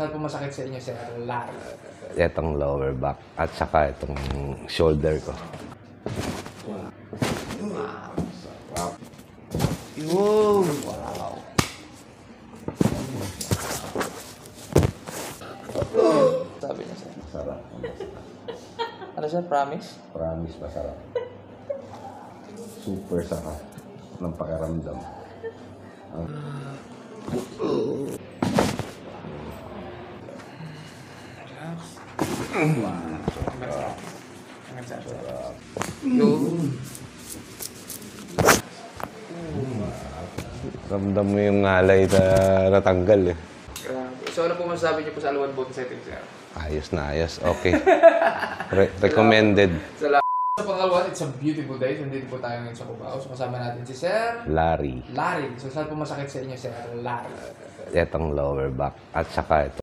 Saan po masakit sa inyo, sir? Larry. Itong lower back at saka itong shoulder ko. Wow! Wow! Sabi niya, sir. Sarap. Ano, sir? Promise? Promise, masarap. Super sarap ng pakiramdam. Ramdam mo yung ngalay na natanggal eh. Grabe. So ano po masasabi niyo po sa Alawan Bone Setting, sir? Ayos na ayos. Okay. Recommended. Salamat. Sa pangalawa, it's a beautiful day. Nandito po tayo ngayon sa Cubao. So kasama natin si Sir Larry. Larry. So saan po masakit sa inyo, Sir Larry? Itong lower back at saka ito.